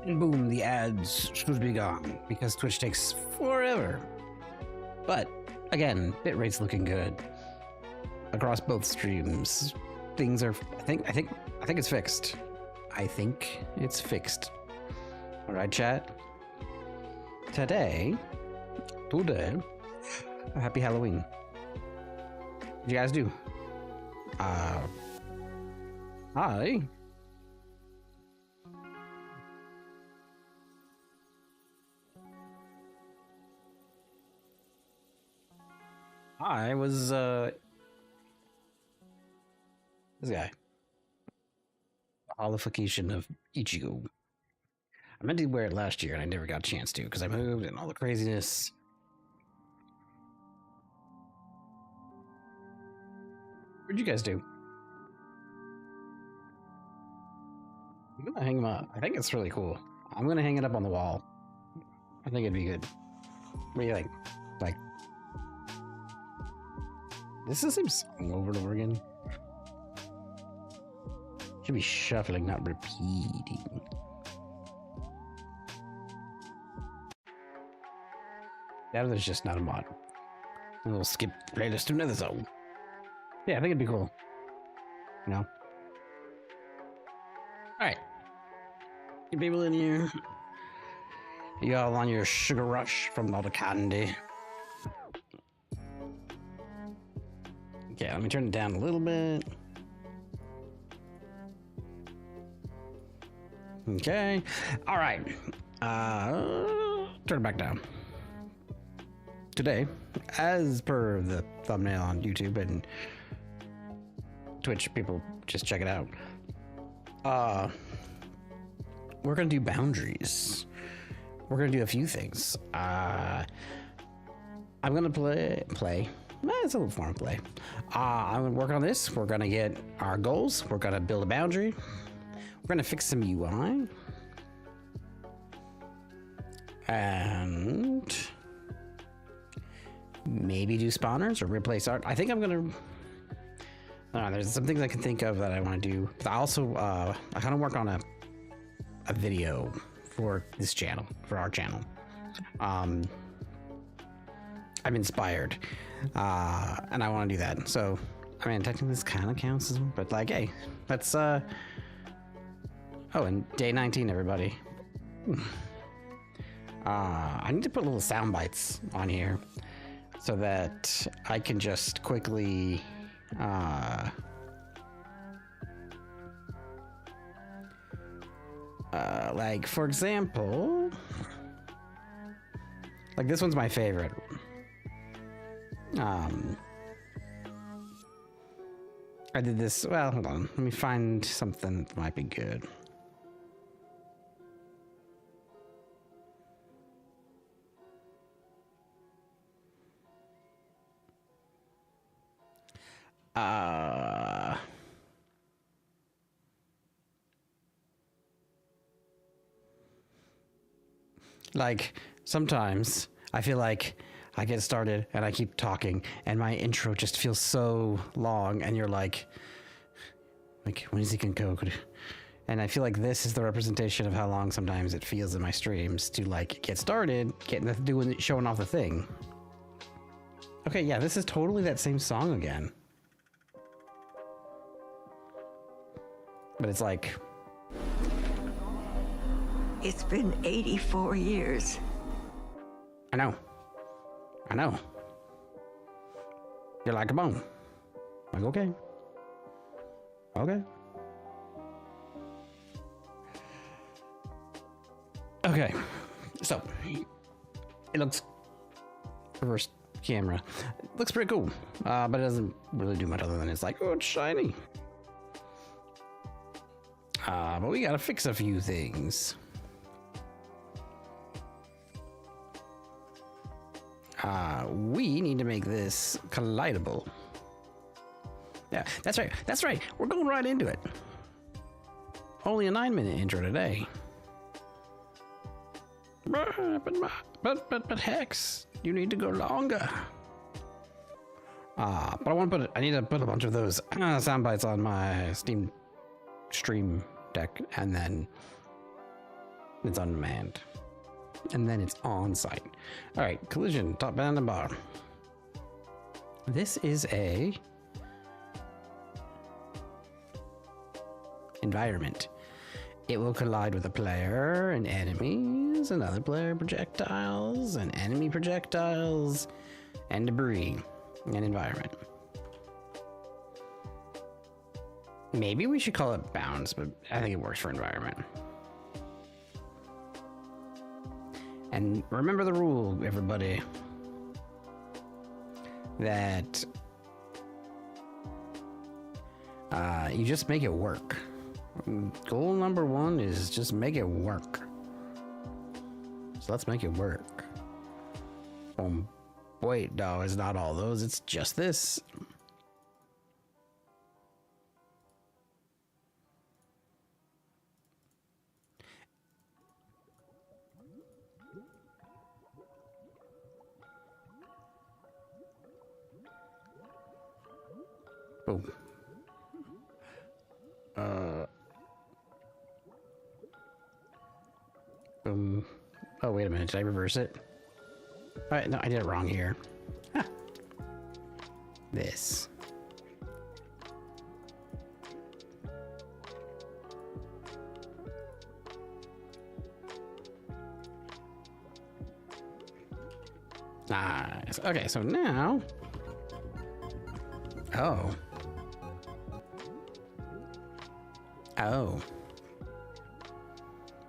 And boom, the ads should be gone because Twitch takes forever. But again, bitrate's looking good across both streams. Things are, I think it's fixed. I think it's fixed. All right, chat. Today, happy Halloween. What you guys do? Hi. I was, this guy. Holification of Ichigo. I meant to wear it last year and I never got a chance to because I moved and all the craziness. What'd you guys do? I'm gonna hang them up. I think it's really cool. I'm gonna hang it up on the wall. I think it'd be good. What do you think? Like, this is the same song over and over again. Should be shuffling, not repeating. That was just not a mod. A little skip playlist to another zone. Yeah, I think it'd be cool. You know? Alright. You people in here. You all on your sugar rush from all the candy. Okay, let me turn it down a little bit. Okay. Alright. Turn it back down. Today, as per the thumbnail on YouTube and Twitch, people just check it out. We're gonna do boundaries. We're gonna do a few things. I'm gonna play. It's a little form of play. I'm gonna work on this. We're gonna get our goals. We're gonna build a boundary. We're gonna fix some UI. And maybe do spawners or replace art. I think I'm gonna, there's some things I can think of that I want to do. But I also, I kind of work on a video for this channel, for our channel. I'm inspired, and I want to do that. So, I mean, technically this kind of counts as, but like, hey, let's, oh, and day 19, everybody. I need to put little sound bites on here so that I can just quickly like, for example, like this one's my favorite. I did this, well, hold on, let me find something that might be good. Like, sometimes I feel like I get started and I keep talking and my intro just feels so long and you're like, when is he gonna go? And I feel like this is the representation of how long sometimes it feels in my streams to like get started, showing off the thing. Okay, yeah, this is totally that same song again. But it's like, it's been 84 years. I know. You're like a bone. Like, okay. Okay. So, it looks, reverse camera, it looks pretty cool, but it doesn't really do much other than it's like, oh, it's shiny. But we gotta fix a few things. We need to make this collidable. Yeah, that's right. We're going right into it. Only a 9-minute intro today. But Hex, you need to go longer. But I need to put a bunch of those sound bites on my Steam stream deck, and then it's unmanned. And then it's on site. All right, collision, top, band, and bar. This is a environment. It will collide with a player and enemies and other player projectiles and enemy projectiles and debris and environment. Maybe we should call it bounds, but I think it works for environment. And remember the rule, everybody, that you just make it work. Goal number one is just make it work. So let's make it work. Wait, no, it's not all those, it's just this. Boom. Boom. Oh, wait a minute. Did I reverse it? All right, no, I did it wrong here. Huh. This. Nice. Okay, so now. Oh. Oh.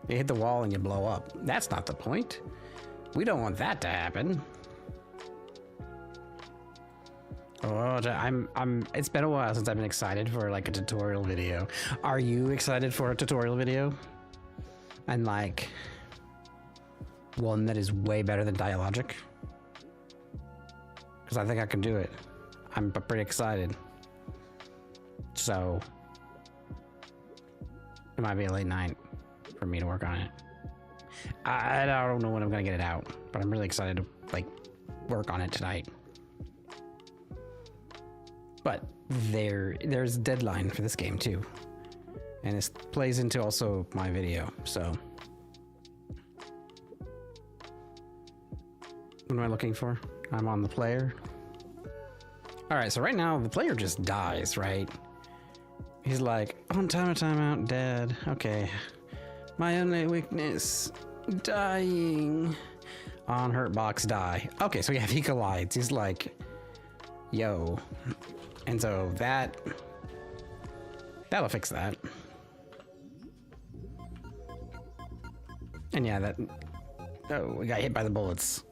You hit the wall and you blow up. That's not the point. We don't want that to happen. Oh, it's been a while since I've been excited for like a tutorial video. Are you excited for a tutorial video? And like one that is way better than Dialogic? Because I think I can do it. I'm pretty excited. So it might be a late night for me to work on it. I don't know when I'm gonna get it out, but I'm really excited to like work on it tonight. But there's a deadline for this game too, and this plays into also my video. So what am I looking for? I'm on the player. All right, so right now the player just dies, right? He's like, on time out, dead. Okay. My only weakness, dying. On hurt box, die. Okay, so yeah, if he collides, he's like, yo. And so that'll fix that. And yeah, oh, we got hit by the bullets.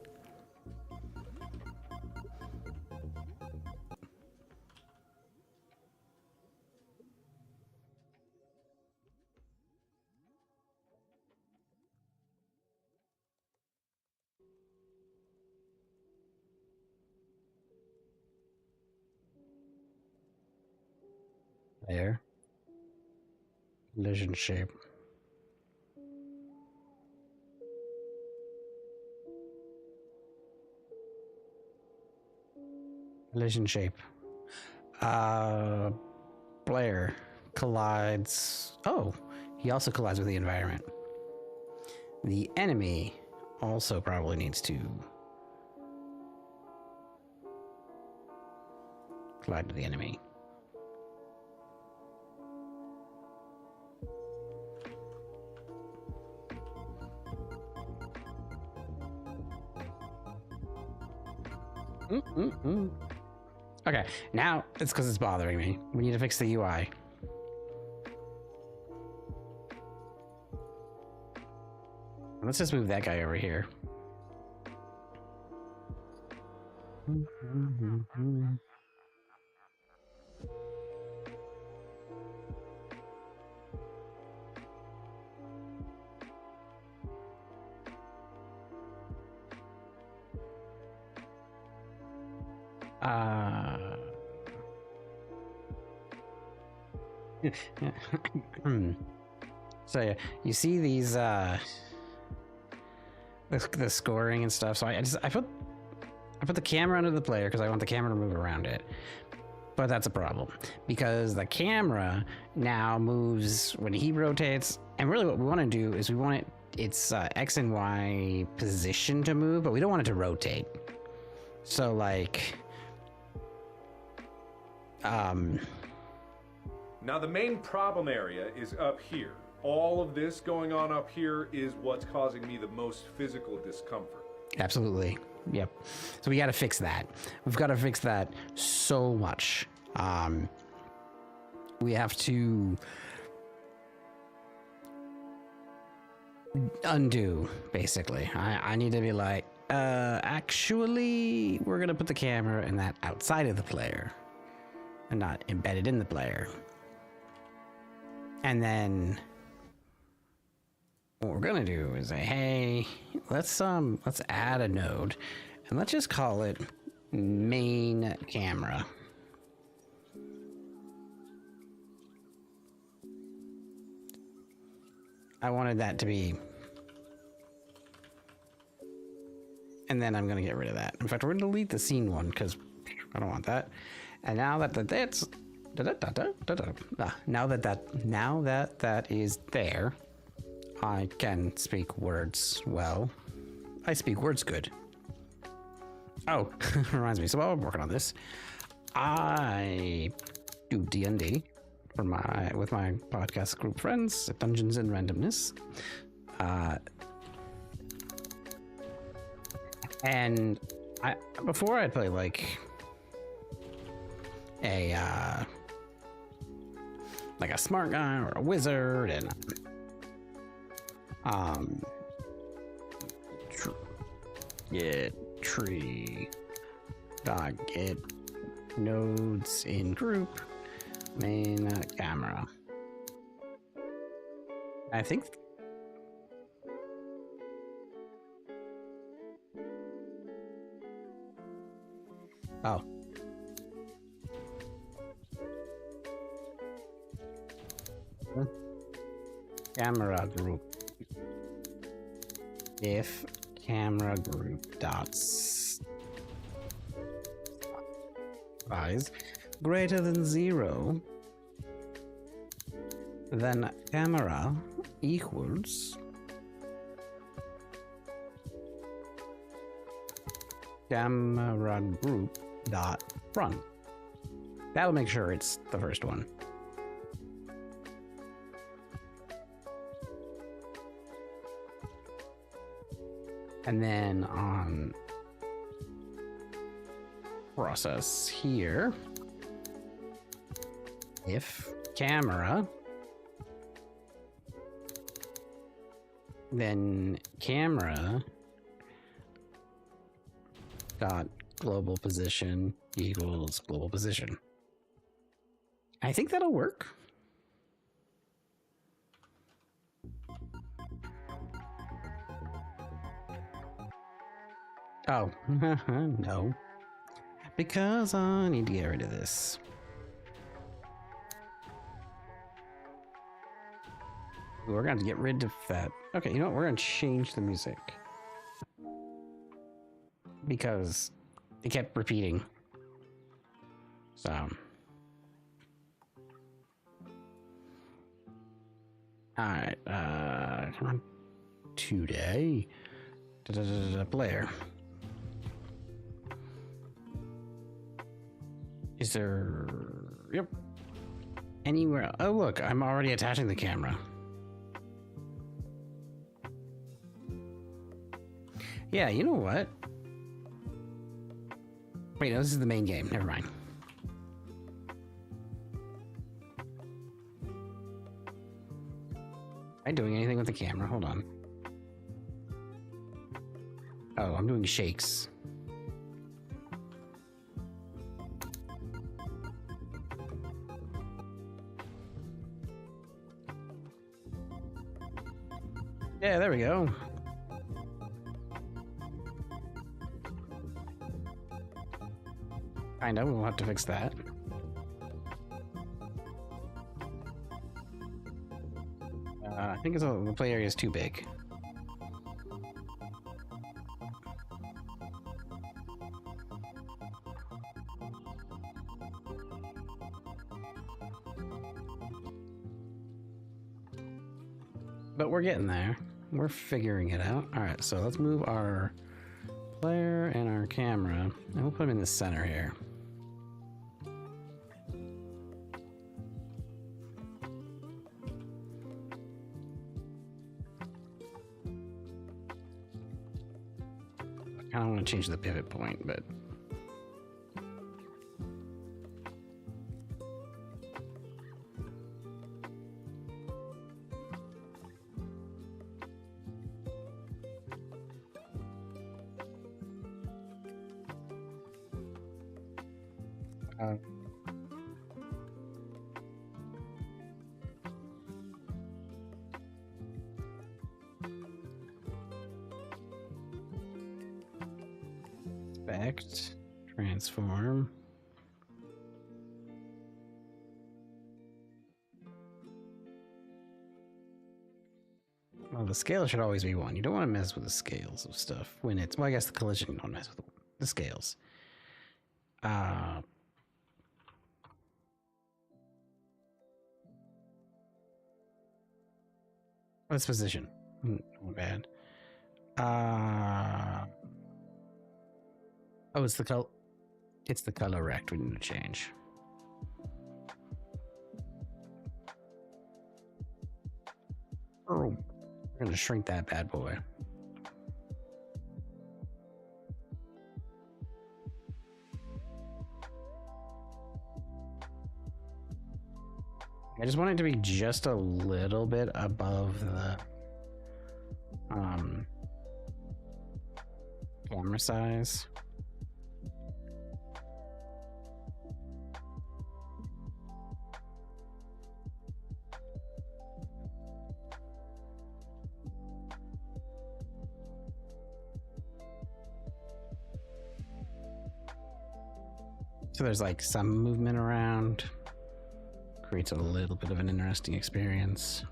There. Collision shape. Collision shape. Player collides. Oh, he also collides with the environment. The enemy also probably needs to collide with the enemy. Okay, now it's because it's bothering me. We need to fix the UI. Let's just move that guy over here. So yeah, you see these the scoring and stuff. So I put put the camera under the player because I want the camera to move around it. But that's a problem because the camera now moves when he rotates. And really what we want to do is we want its X and Y position to move, but we don't want it to rotate. So like, Now the main problem area is up here. All of this going on up here is what's causing me the most physical discomfort. absolutely. Yep. So we got to fix that. We've got to fix that so much. We have to undo, basically. I need to be like, actually, we're going to put the camera in that outside of the player and not embedded in the player. And then what we're gonna do is say, hey, let's add a node and let's just call it main camera. I wanted that to be, and then I'm gonna get rid of that. In fact, we're gonna delete the scene one because I don't want that. And now that that's now that that is there, I can speak words well. I speak words good. Oh, reminds me. So while I'm working on this, I do D&D with my podcast group friends at Dungeons and Randomness. And before I'd play like a smart guy or a wizard, and get tree, get nodes in group, main camera. I think oh. Camera group. If camera group dots size greater than 0, then camera equals camera group dot front. That'll make sure it's the first one. And then on process here, if camera, then camera dot global position equals global position. I think that'll work. Oh, no. Because I need to get rid of this. We're going to get rid of that. Okay, you know what? We're going to change the music. Because it kept repeating. So. Alright, come on. Today. Player. Is there... Yep. Anywhere... Oh, look, I'm already attaching the camera. Yeah, you know what? Wait, no, this is the main game. Never mind. Am I doing anything with the camera? Hold on. Oh, I'm doing shakes. Yeah, there we go. I know, we'll have to fix that. I think the play area is too big. But we're getting there. We're figuring it out. All right, so let's move our player and our camera, and we'll put them in the center here. I don't want to change the pivot point, but inspect, transform. Well, the scale should always be 1. You don't want to mess with the scales of stuff when it's, well, I guess the collision, you don't mess with the scales. Let's position. Not bad. Oh, it's the color rect we need to change. Oh, we're gonna shrink that bad boy. I just want it to be just a little bit above the camera size. So there's like some movement around. Creates a little bit of an interesting experience.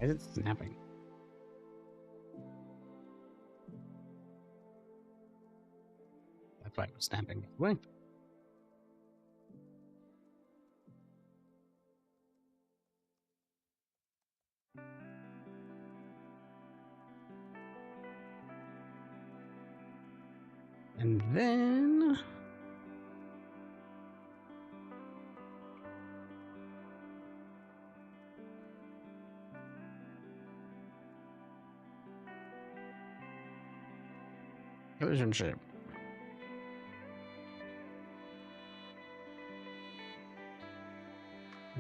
Why is it snapping? That's why it was snapping. Wait. And then relationship.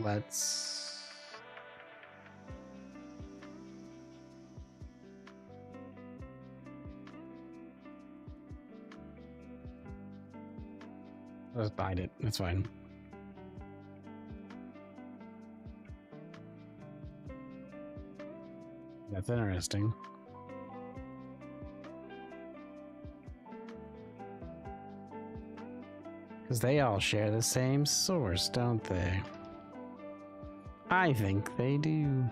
Let's bite it. That's fine. That's interesting. Because they all share the same source, don't they? I think they do.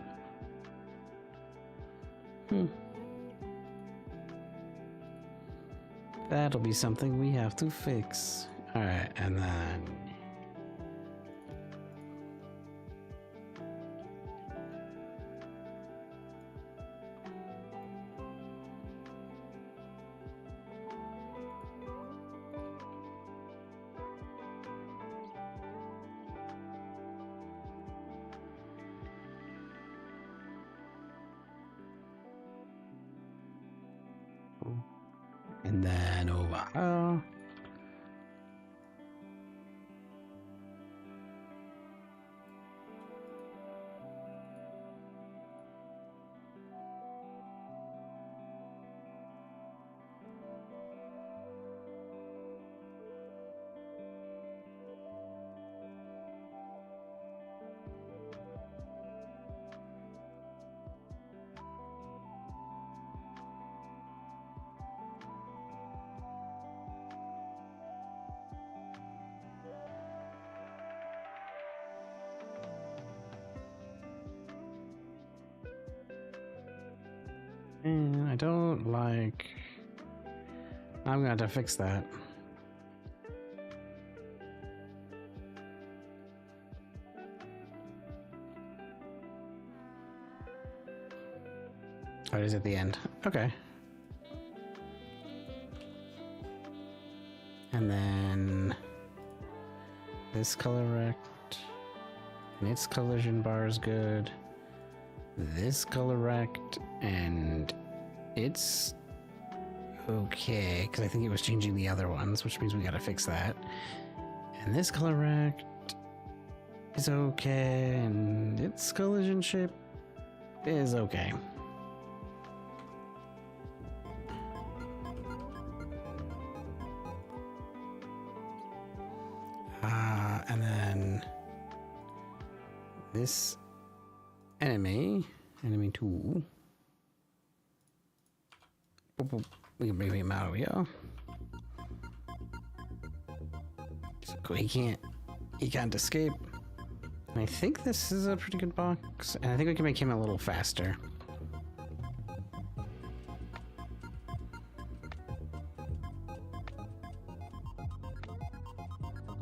That'll be something we have to fix. Alright, and then over here. I don't like... I'm gonna have to fix that. Oh, it is at the end. Okay. And then this color rect, and its collision bar is good. This color rect, and it's okay, because I think it was changing the other ones, which means we gotta fix that. And this color rect is okay, and its collision shape is okay. And then this enemy 2. We can bring him out of here. So he can't escape. And I think this is a pretty good box, and I think we can make him a little faster.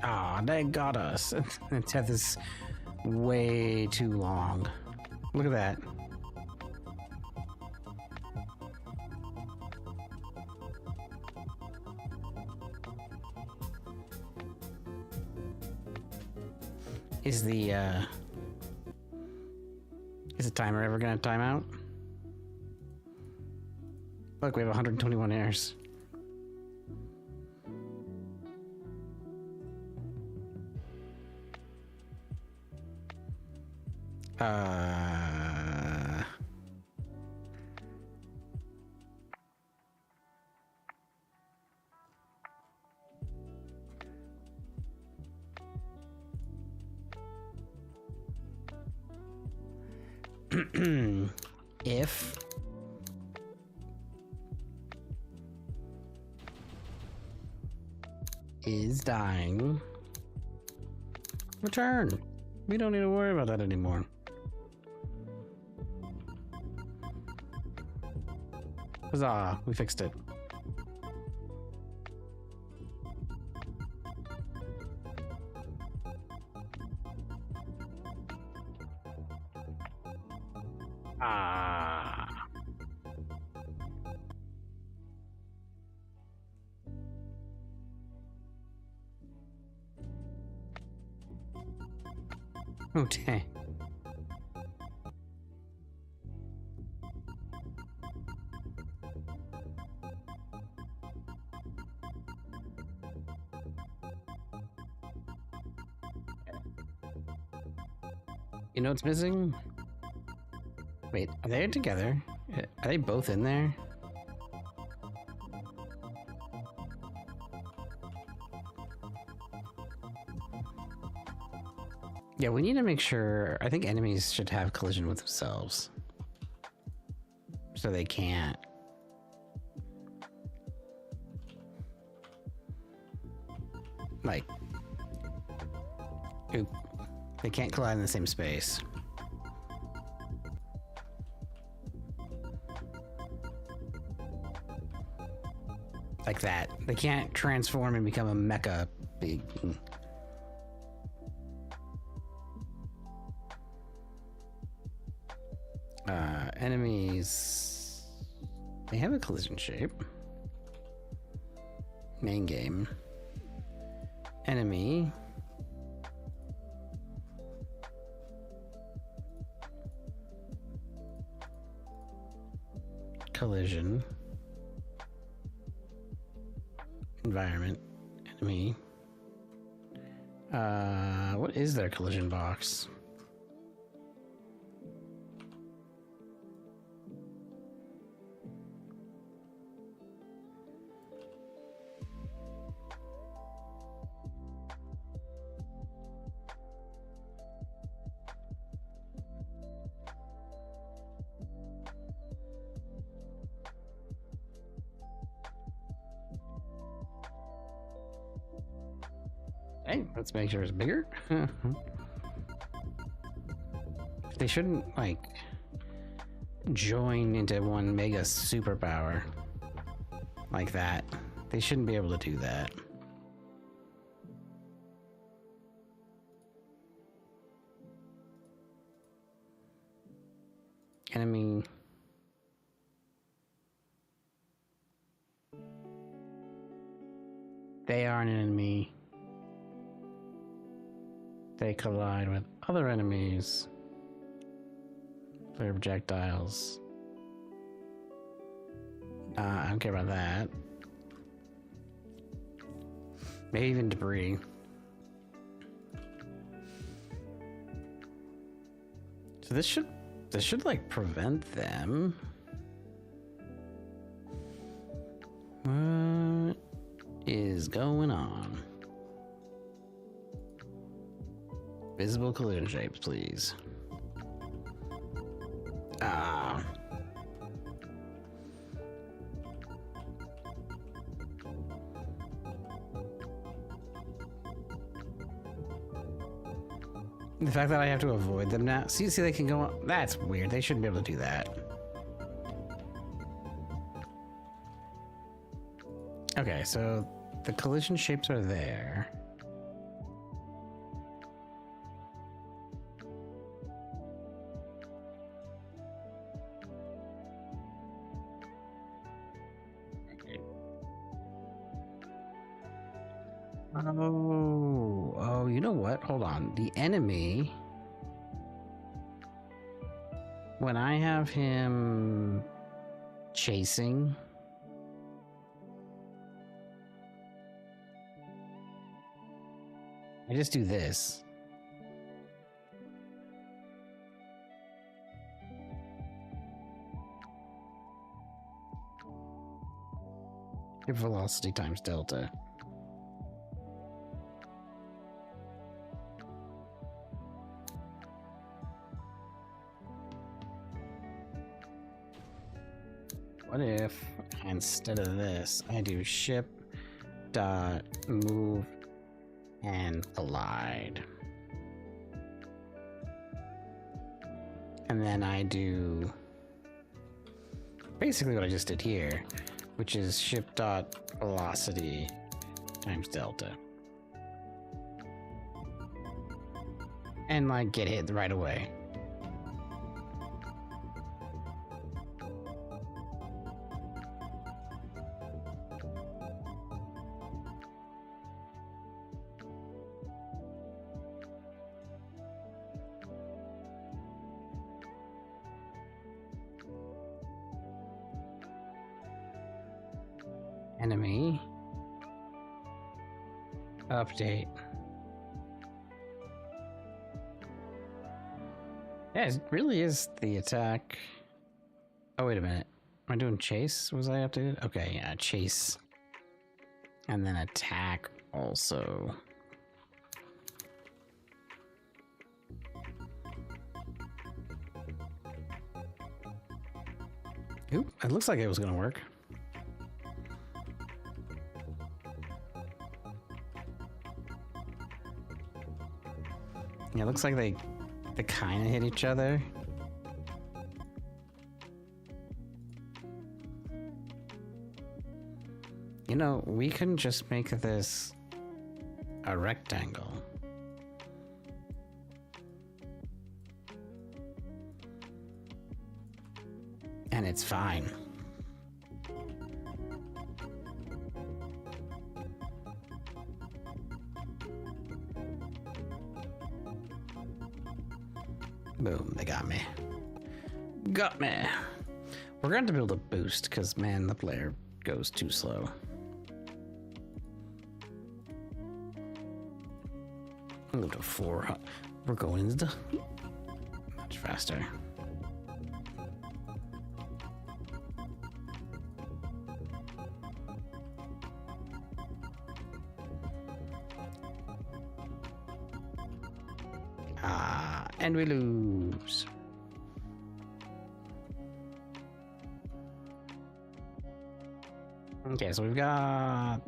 Ah, they got us. Its head is way too long. Look at that. Is the timer ever gonna time out? Look, we have 121 airs. If is dying, return. We don't need to worry about that anymore. Huzzah, we fixed it. Ah. Okay. You know what's missing? Wait, are they together? Are they both in there? Yeah, we need to make sure. I think enemies should have collision with themselves. So they can't. Like. Oop. They can't collide in the same space. Like that. They can't transform and become a mecha big. Enemies. They have a collision shape. Main game. Enemy. Collision. Environment. Enemy. What is their collision box? Hey, let's make sure it's bigger. They shouldn't, like... join into one mega superpower like that. They shouldn't be able to do that. Enemy. They are an enemy. They collide with other enemies. Flare projectiles. I don't care about that. Maybe even debris. So this should like prevent them. What is going on? Visible collision shapes, please. Ah. The fact that I have to avoid them now. See, they can go on. That's weird. They shouldn't be able to do that. Okay, so the collision shapes are there. Oh, you know what? Hold on. The enemy, when I have him chasing, I just do this. Your velocity times delta. What if instead of this, I do ship dot move and collide, and then I do basically what I just did here, which is ship dot velocity times delta, and like get hit right away. Enemy update. Yeah, it really is the attack. Oh, wait a minute. Am I doing chase? Was I updated? Okay, yeah, chase. And then attack also. Oop, it looks like it was gonna work. Yeah, it looks like they kind of hit each other. You know, we can just make this a rectangle. And it's fine. Boom, they got me. Got me. We're going to build a boost because, man, the player goes too slow. I'll go to 4. We're going much faster. And we lose. Okay, so we've got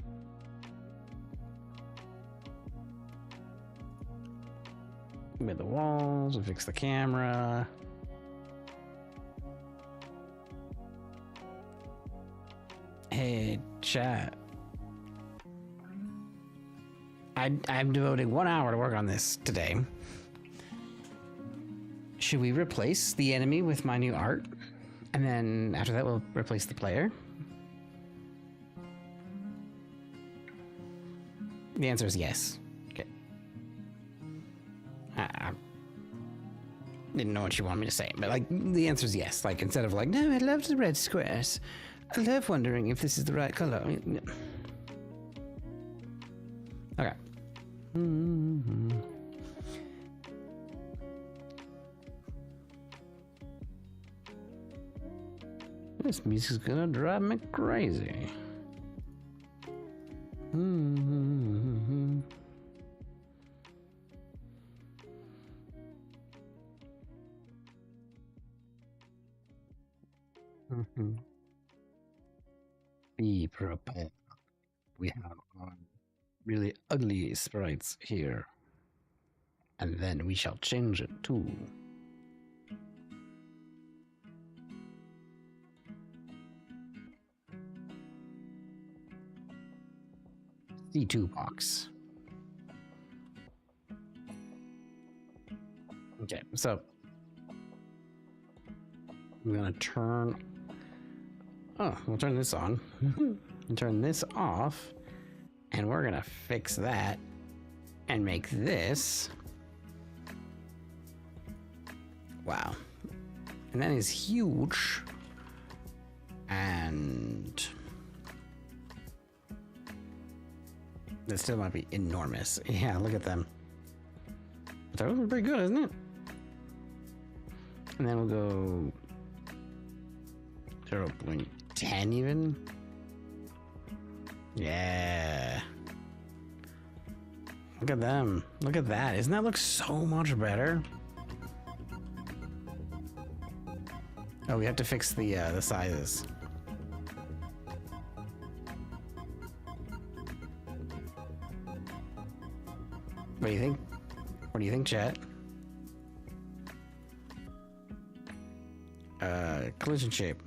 with the walls, we fix the camera. Hey, chat. I'm devoting 1 hour to work on this today. Should we replace the enemy with my new art? And then after that, we'll replace the player? The answer is yes. Okay. I didn't know what you want me to say, but like the answer is yes. Like instead of like, no, I love the red squares. I love wondering if this is the right color. Okay. This music's gonna drive me crazy. Be prepared. We have really ugly sprites here. And then we shall change it too. C2 box. Okay, so I'm gonna turn. Oh, we'll turn this on. And turn this off, and we're gonna fix that and make this. Wow, and that is huge. And that still might be enormous. Yeah, look at them. But that was pretty good, isn't it? And then we'll go 0.10 even. Yeah. Look at them. Look at that. Doesn't that look so much better? Oh, we have to fix the sizes. What do you think? What do you think, chat? Collision shape.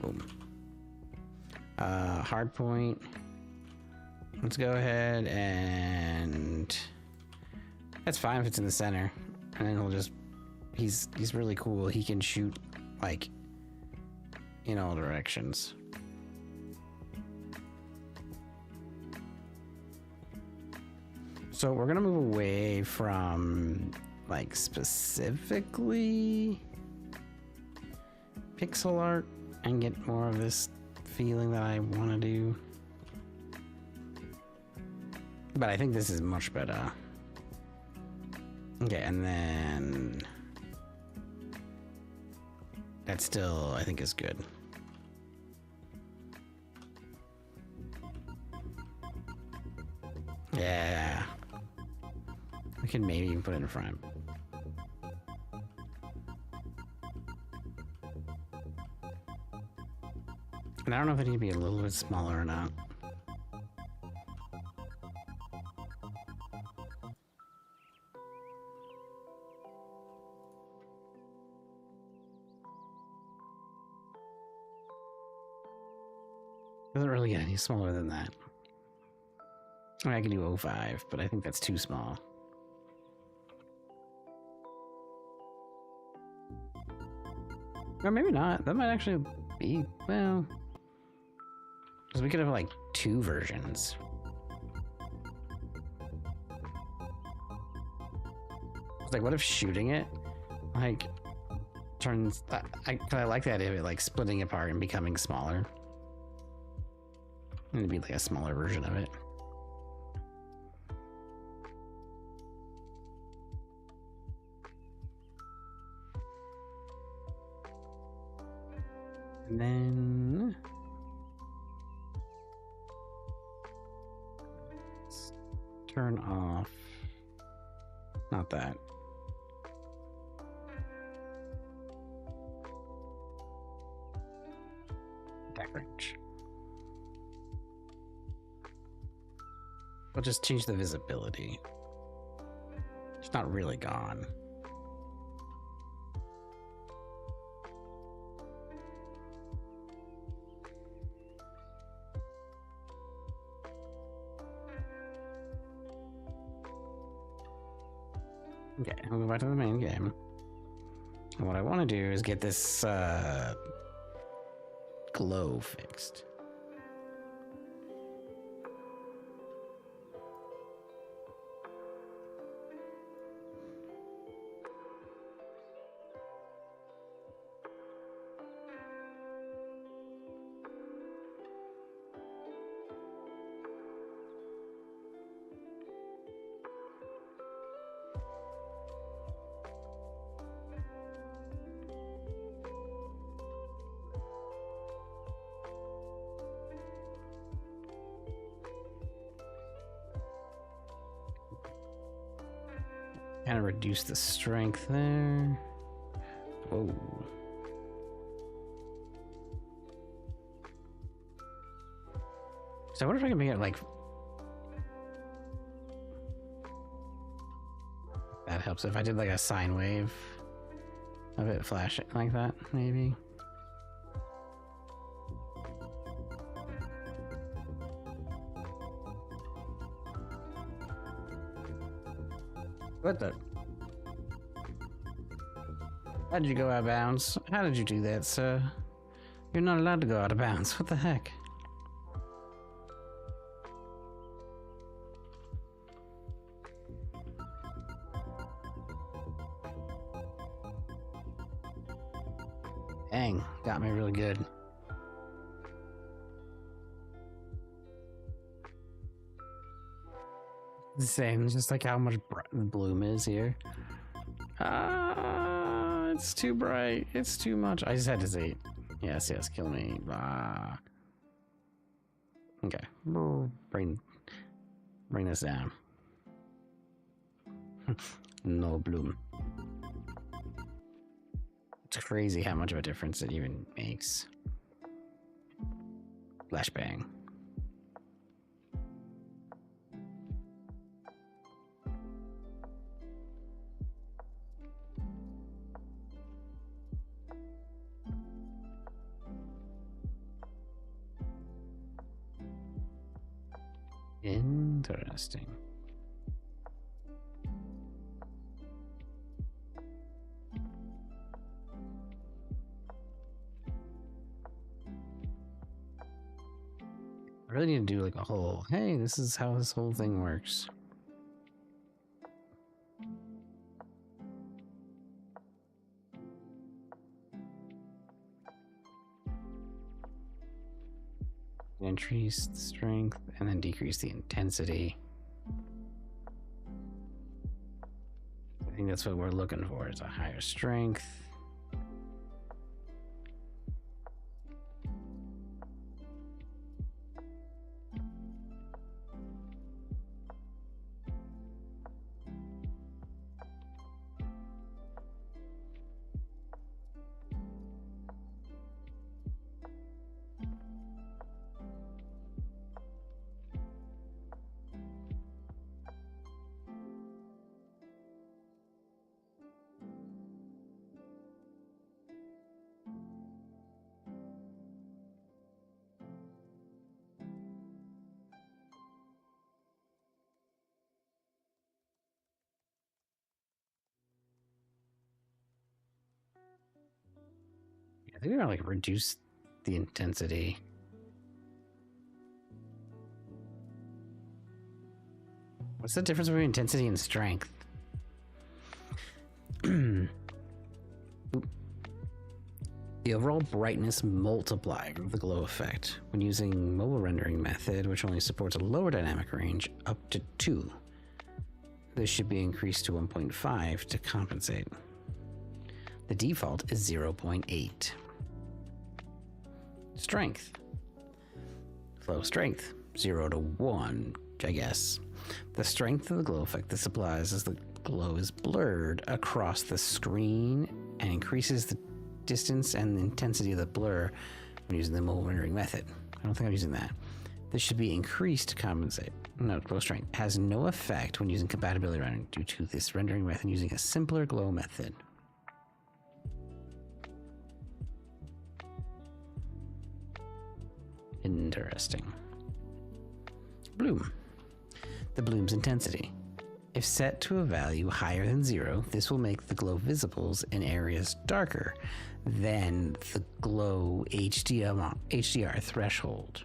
Boom. Hard point. Let's go ahead and that's fine if it's in the center. And then he'll just he's really cool. He can shoot like in all directions. So we're gonna move away from like specifically pixel art and get more of this feeling that I want to do. But I think this is much better. Okay, and then that still I think is good. Yeah. We can maybe even put it in front. And I don't know if it need to be a little bit smaller or not. Doesn't really get any smaller than that. I mean, I can do 0.5, but I think that's too small. Or maybe not. That might actually be, well... because we could have, like, 2 versions. It's like, what if shooting it, like, turns... I like the idea of it, like, splitting apart and becoming smaller. It'd be, like, a smaller version of it. And then let's turn off, not that. Attack range. We'll just change the visibility. It's not really gone. Okay, we'll go back to the main game. And what I want to do is get this glow fixed. Kind of reduce the strength there. Whoa. So I wonder if I can make it like... That helps if I did like a sine wave of it flashing like that, maybe. What the? How did you go out of bounds? How did you do that, sir? You're not allowed to go out of bounds. What the heck? Dang, got me really good. Same, just like how much the bloom is here. It's too bright. It's too much. I just had to say, yes, kill me. Okay, bring this down. No bloom. It's crazy how much of a difference it even makes. Flashbang. Interesting. I really need to do like a whole, hey, this is how this whole thing works. Increase the strength and then decrease the intensity. I think that's what we're looking for, is a higher strength. I think we're gonna like reduce the intensity. What's the difference between intensity and strength? The overall brightness multiplier of the glow effect when using mobile rendering method, which only supports a lower dynamic range, up to 2. This should be increased to 1.5 to compensate. The default is 0.8. Strength. Flow strength, 0 to 1, I guess. The strength of the glow effect this applies as the glow is blurred across the screen and increases the distance and the intensity of the blur when using the mobile rendering method. I don't think I'm using that. This should be increased to compensate. Note, glow strength has no effect when using compatibility rendering due to this rendering method using a simpler glow method. Interesting. Bloom. The bloom's intensity. If set to a value higher than 0, this will make the glow visibles in areas darker than the glow HDR threshold.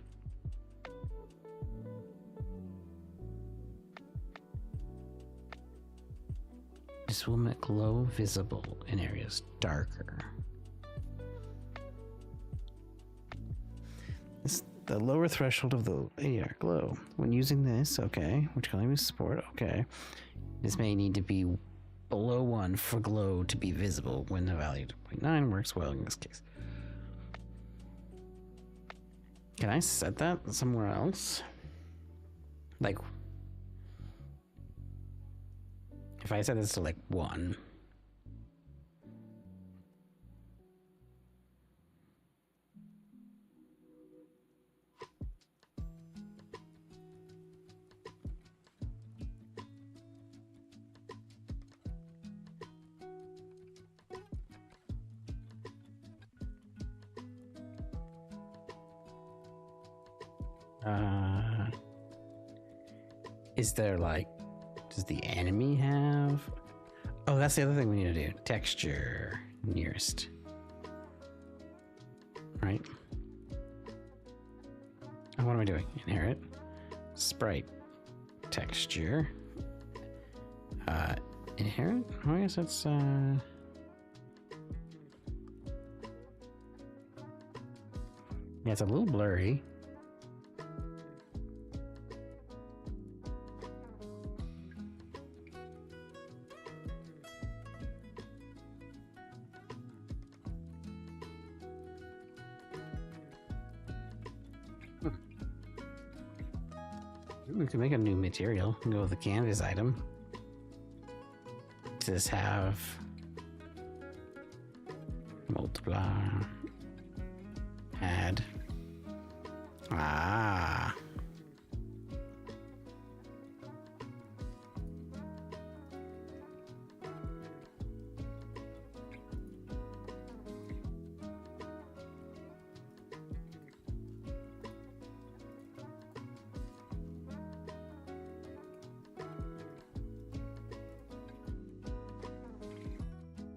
This will make glow visible in areas darker. The lower threshold of the AR glow. When using this, okay, which can only support, okay. This may need to be below 1 for glow to be visible when the value 0.9 works well in this case. Can I set that somewhere else? Like, if I set this to like 1. Is there like, does the enemy have? Oh, that's the other thing we need to do. Texture nearest. Right. Oh, what am I doing? Inherit. Sprite. Texture. Inherit? Oh, I guess that's yeah, it's a little blurry. We can make a new material and go with the canvas item. Does this have multiply? Add. Ah.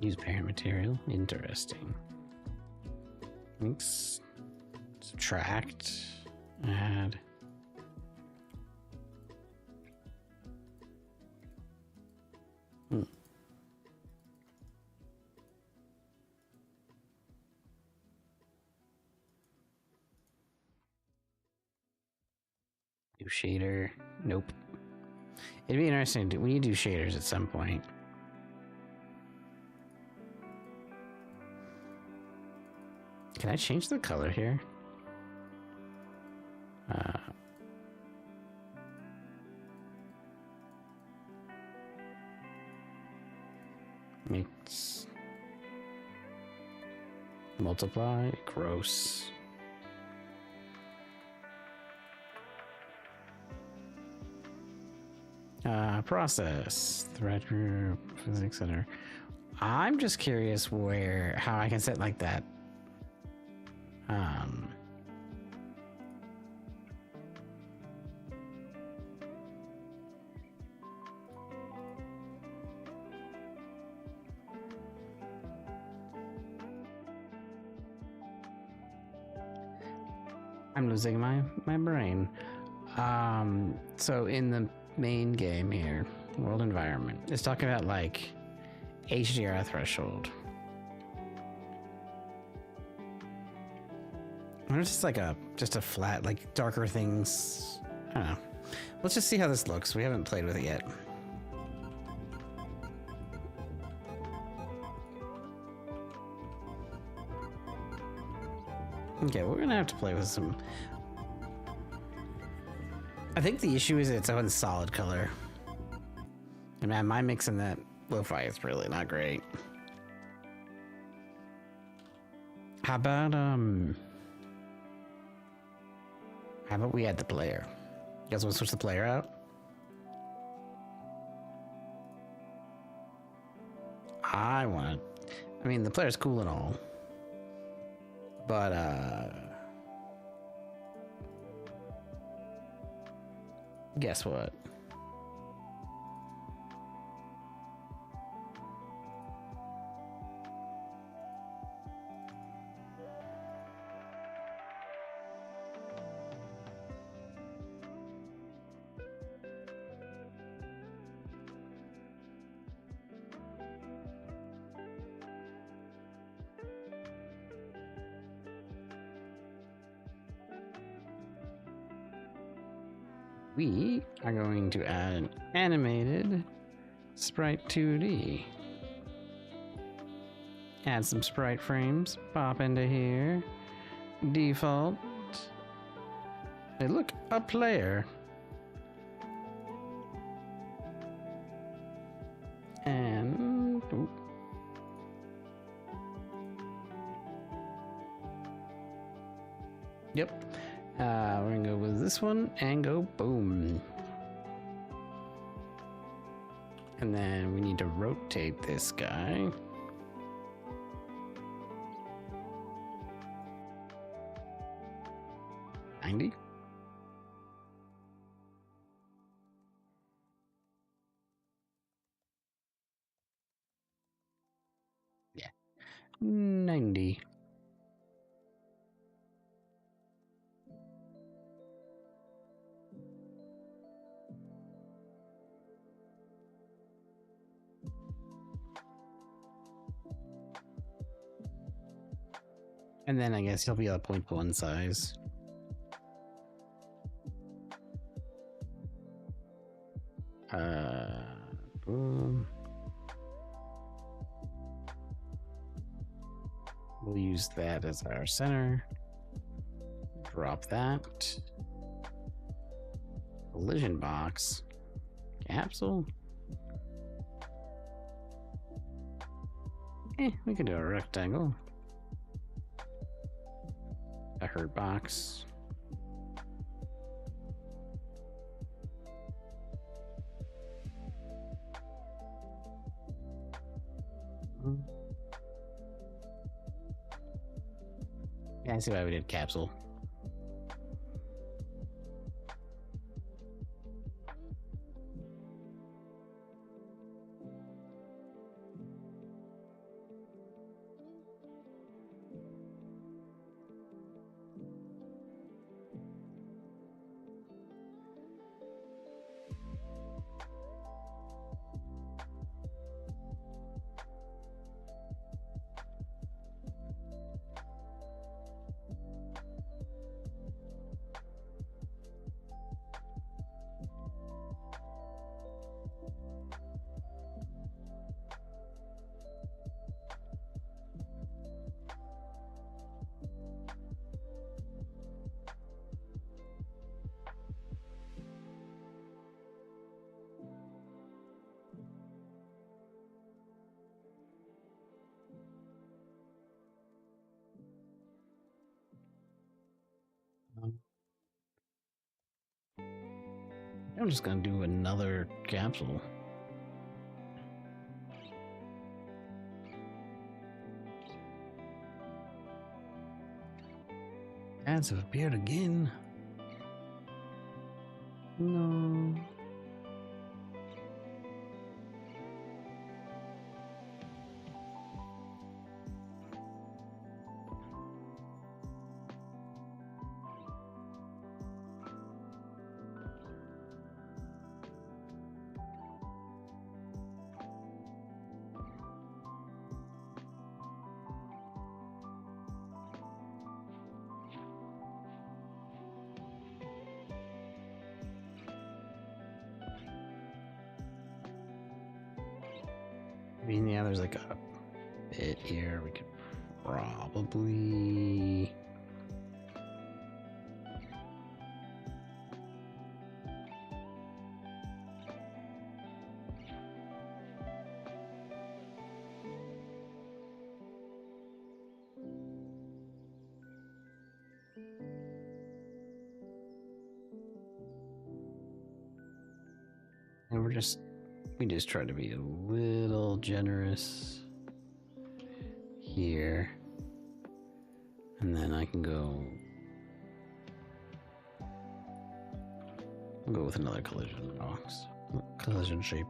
Use parent material. Interesting. Mix. Subtract. Add. New shader. Nope. It'd be interesting. We need to do shaders at some point. Can I change the color here? Mix. Multiply. Gross. Process. Thread group. Physics center. I'm just curious how I can set like that. I'm losing my brain. So in the main game here, world environment, it's talking about like HDR threshold. I wonder if it's like just a flat, like darker things. I don't know. Let's just see how this looks. We haven't played with it yet. Okay, we're gonna have to play with some. I think the issue is it's on solid color. And man, my mix in that lo-fi is really not great. How about we add the player? You guys want to switch the player out? I mean, the player's cool and all. But, guess what? we are going to add an animated sprite 2D. Add some sprite frames, pop into here. Default. Hey, look, a player. And ooh. Yep. We're gonna go with this one and go boom. And then we need to rotate this guy. $90. Yeah. 90. And then I guess he'll be a 0.1 size. Boom. We'll use that as our center. Drop that. Collision box. Capsule. We can do a rectangle. A hurt box. Yeah, I see why we did capsule. I'm just gonna do another capsule. Ads have appeared again. No. I mean, yeah, there's like a bit here. We could probably... And we just try to be a little generous here. And then I can go... I'll go with another collision box. Collision shape.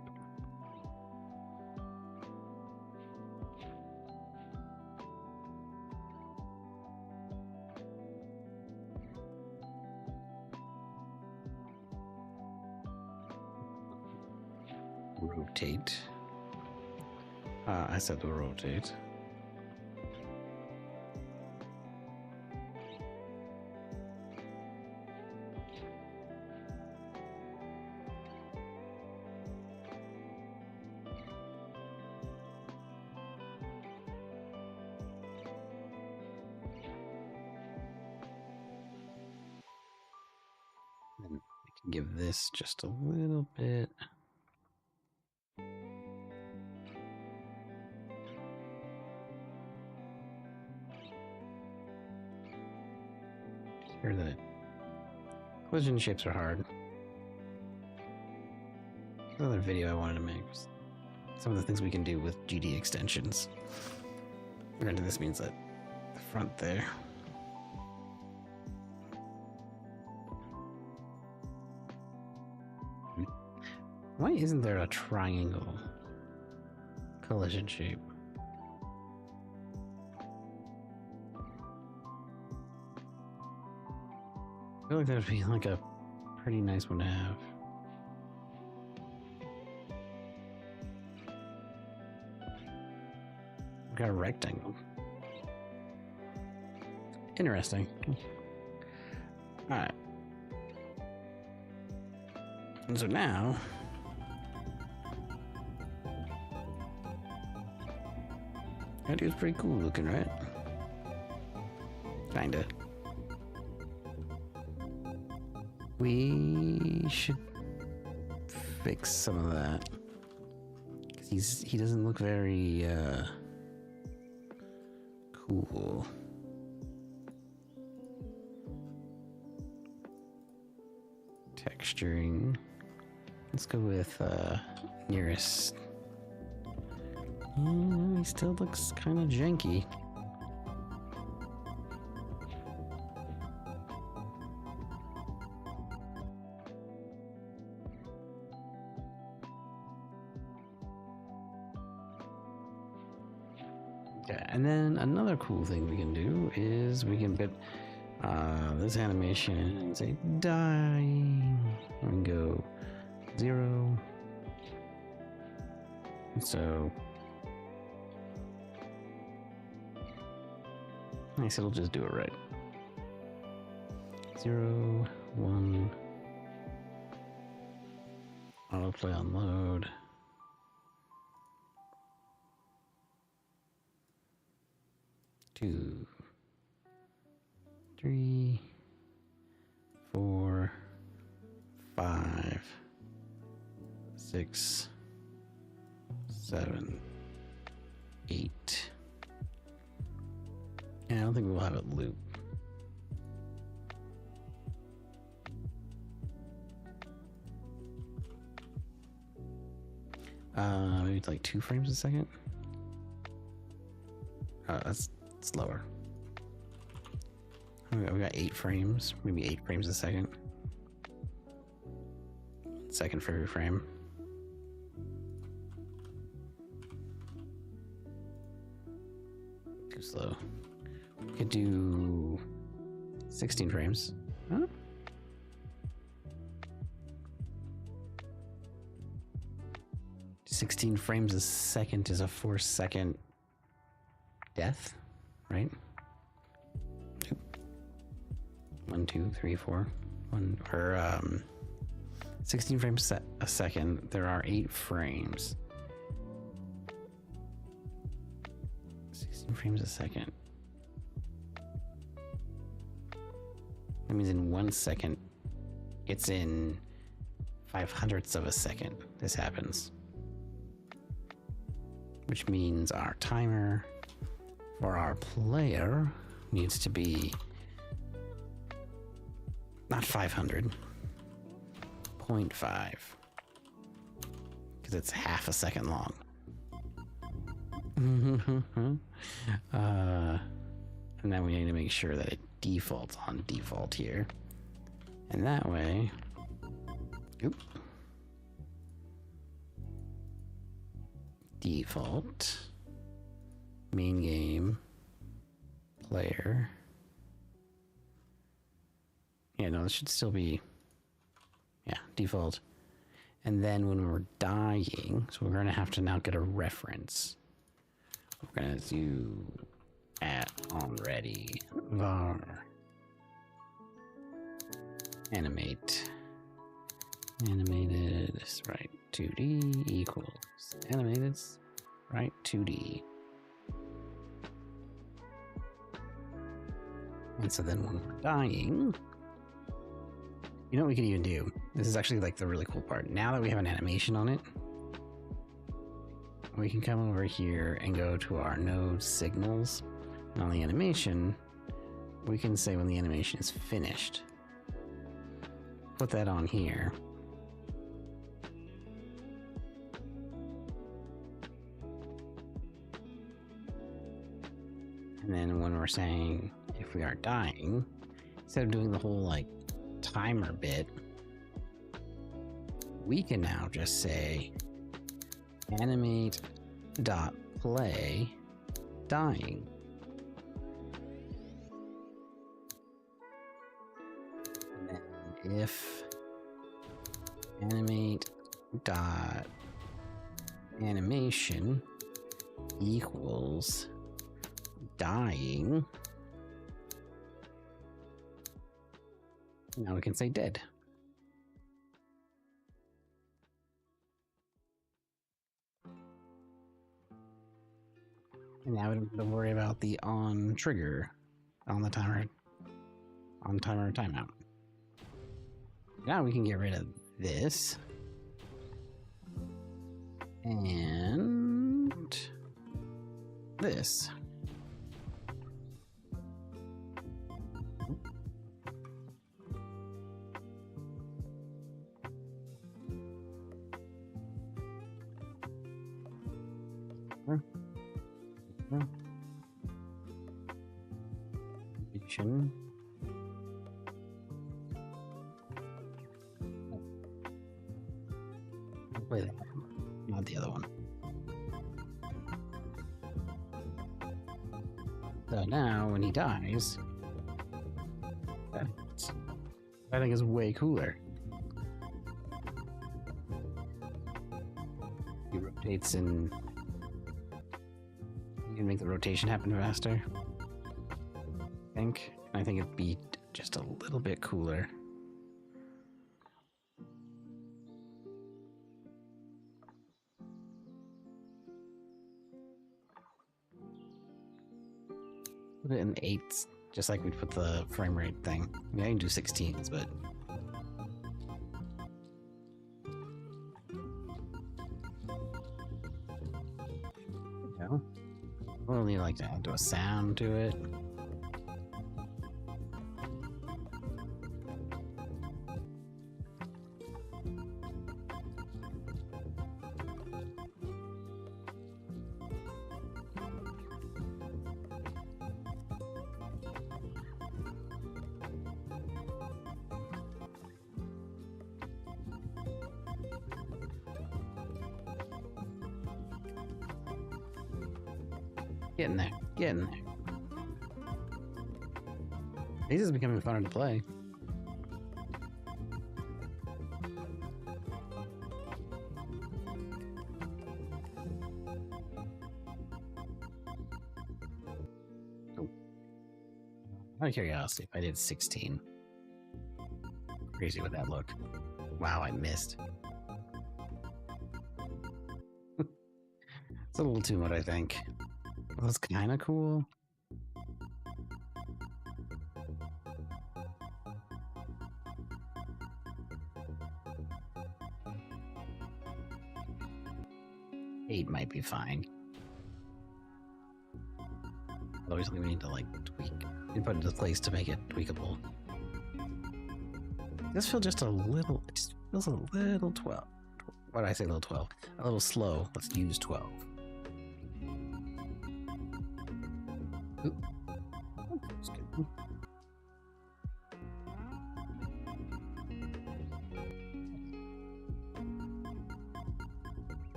Rotate. I said to rotate. give this just a little bit. Here, the collision shapes are hard. Another video I wanted to make was some of the things we can do with GD extensions. Granted, this means that the front there. Why isn't there a triangle collision shape? I feel like that would be like a pretty nice one to have. We've got a rectangle. Interesting. Alright. And so now that is pretty cool looking, right? Kinda. We should fix some of that. 'Cause he doesn't look very cool. Texturing. Let's go with nearest. He still looks kind of janky. Okay, and then another cool thing we can do is we can put this animation and say dying. We can go 0. So I guess it'll just do it right. 0, 1. Autoplay on load. 2, 3, 4, 5, 6, 7, 8. Yeah, I don't think we'll have it loop. Maybe it's like 2 frames a second. That's slower. We got 8 frames, maybe 8 frames a second. Second for every frame. Too slow. We could do 16 frames. Huh? "16 frames a second is a 4-second death, right? 1, 2, 3, 4. 16 frames a second. There are 8 frames. 16 frames a second. That means in 1 second, it's in 5/100ths of a second this happens. Which means our timer for our player needs to be not 500, 0.5, because it's half a second long. And then we need to make sure that it defaults on default here. And that way, default, main game, player. Yeah, no, this should still be, default. And then when we're dying, so we're gonna have to now get a reference. We're gonna do @onReady var animated right 2D equals animated right 2D. And so then when we're dying, you know what we could even do? this is actually like the really cool part. Now that we have an animation on it, we can come over here and go to our node signals. And on the animation, we can say when the animation is finished. Put that on here. And then when we're saying if we are dying, instead of doing the whole like timer bit, we can now just say animate.play dying. And then if animate.animation equals dying, now we can say dead. And now we don't have to worry about the on trigger on the timer, on timer timeout. Now we can get rid of this and this. Wait, not the other one. So now when he dies, I think is way cooler. He rotates and you can make the rotation happen faster. I think it'd be just a little bit cooler. Put it in 8s, just like we put the frame rate thing. I mean, I can do 16s, but you know, we'll need like to add a sound to it. Get in there. Get in there. This is becoming funner to play. Oh. Out of curiosity, if I did 16. Crazy would that look? Wow, I missed. It's a little too much, I think. Well, that's kind of cool. Eight might be fine. Otherwise, we need to like tweak and put it into place to make it tweakable. This feels just a little. It just feels a little 12. Why did I say a little 12? A little slow. Let's use 12. Ooh. Oh, that's good.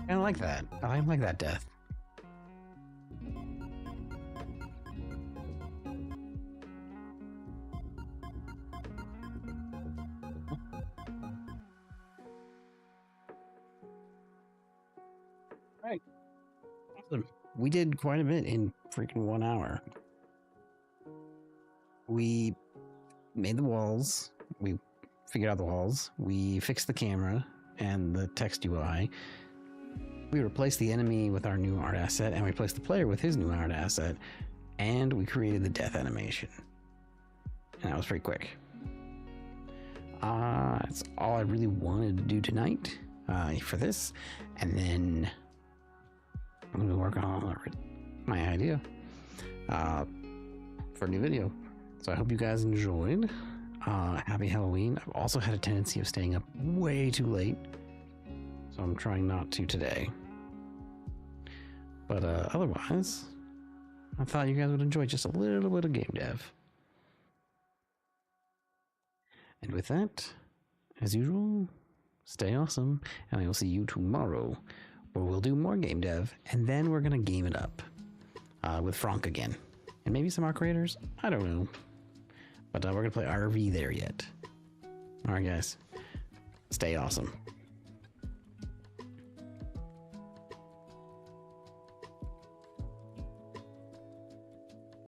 I like that. I like that death. Right. Awesome. We did quite a bit in freaking 1 hour. We made the walls. We figured out the walls. We fixed the camera and the text UI. We replaced the enemy with our new art asset, and we replaced the player with his new art asset, and we created the death animation. And that was pretty quick. That's all I really wanted to do tonight for this. And then I'm going to work on my idea for a new video. So I hope you guys enjoyed. Happy Halloween. I've also had a tendency of staying up way too late, so I'm trying not to today. But otherwise, I thought you guys would enjoy just a little bit of game dev. And with that, as usual, stay awesome, and I will see you tomorrow, where we'll do more game dev, and then we're gonna game it up with Frank again, and maybe some Arc Raiders. I don't know, but we're gonna play RV there yet. All right, guys, stay awesome.